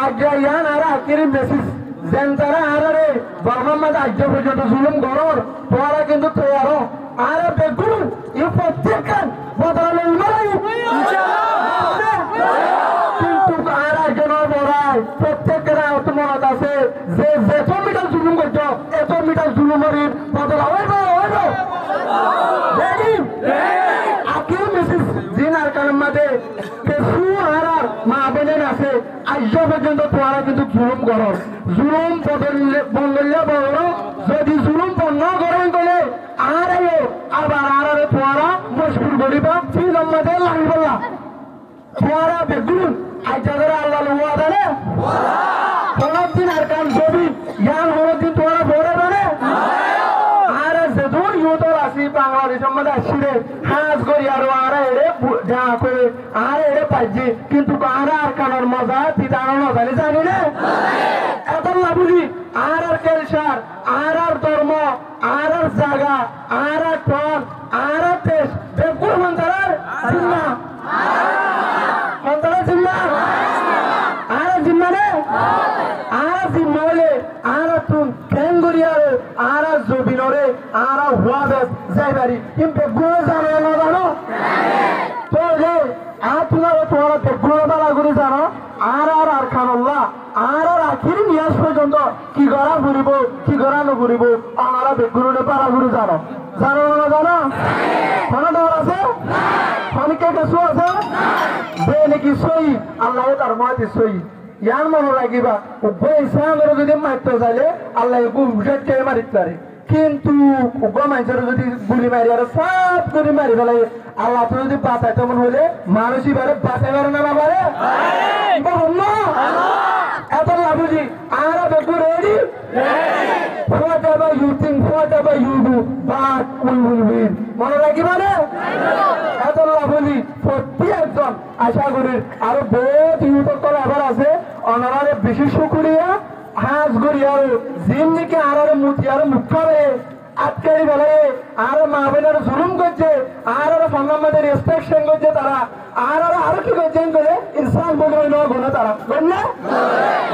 আজ্ঞা ইয়ান আর আকিরি মেসেজ যেন তারা আরে বর্মামাদ আজ্ঞা পর্যন্ত জুলুম গরর তোরা কিন্তু তৈয়ার আর বেগুন ই প্রত্যেকখান বদলানো উন্নয়ন কিন্তু আর একজন বড়াই প্রত্যেকের আহত মনত আছে যে যেত মিটার জুলুম করছ এত মিটার জুলুমের বদলা হইব আকিরি মেসেজ জিন আর কারণ মাঝে কেসু আর মা বোনের আছে আজ পর্যন্ত তোরা কিন্তু জুলুম করো জুলুম বদলিলে বড় যদি জুলুম বন্ধ করেন বলে আর আবার আর তোরা মজবুর করিবা ফিল্ম মাঝে লাগবে না তোরা বেগুন আজ যাদের আল্লাহ লোয়া দেনে পনেরো দিন আর কান ছবি ইয়ান হলো দিন তোরা বড় মানে আর যেদূর ইউতর আসি বাংলাদেশের মধ্যে আসিরে হাজ করি আর এড়ে যা করে আর এড়ে পাইছি কিন্তু আর কানার মজা তিতানো মজা জানি না এত লাভুলি আর কেলসার আর ধর্ম আর জায়গা আর টন আর দেশ বেকুর মন্তার জিম্মা মন্তার জিম্মা আর জিম্মা রে আর জিম্মা হলে আর তুম কেঙ্গুরি আর জবিনরে আর হুয়াবেস যাইবারি কিন্তু গুণ জানো না জানো তো রে আর তোমার বেগুন বালা করে জানো আর খানল্লাহ আর আখিরি নিয়াজ পর্যন্ত কি করা ঘুরিব কি করা নঘুরিব আমরা বেগুনে পারা ঘুরে জানো জানো না জানো কোনো ডর আছে অনেকে কিছু আছে যে নাকি সই আল্লাহ তার মহাতি সই ইয়ার মনে রাখিবা উভয় ইসলামের যদি মারতে চাইলে আল্লাহ বুঝাতে মারিতে পারে কিন্তু মানুষের যদি গুলি মারি আর সব করে মারি ফেলে আল্লাহ তো যদি বাঁচাইতে মন হলে মানুষ এবারে বাঁচাই পারে না পারে এত লাভুজি আর বেগু ready whatever you think whatever you do but we will win মনে রাখিবা না এত লাভুজি প্রতি একজন আশা করি আরো বহুত ইউটিউব আবার আছে অনারে বেশি শুকরিয়া হাজ করি আর জিন্দিকে আর মুতি আর মুখ করে আটকারি বেলে আর মা বোনের জুলুম করছে আর সম্মানের রেসপেকশন করছে তারা আর আরো কি করছেন করে ইনসান বলে গুণে তারা বুঝলে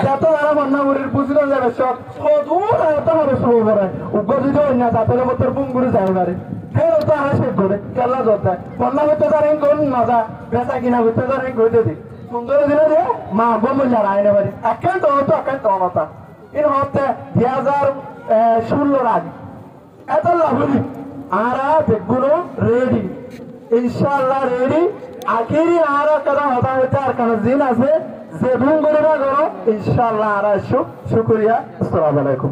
যত আর মন্নামুরির বুঝলো যাবে সব সদূর এত হবে শুরু করে উগ্র যদি অন্য জাতের মতো বুঙ্গুরি যাই পারে ফের তো আর শেষ করে কেলা জোর বন্যা করতে তার কোন মজা বেচা কিনা করতে তার করতে দিই সুন্দর দিনে রে মা বোন যারা আইনে পারি একান্ত হতো একান্ত অনতা এর হতে 2016 আগে এত লাভলি আর বেগুলো রেডি ইনশাআল্লাহ রেডি আখেরি আর কথা হতা হইতে আর কোন দিন আছে যে ভুল করে না করো ইনশাআল্লাহ আর শুকরিয়া আসসালামু আলাইকুম।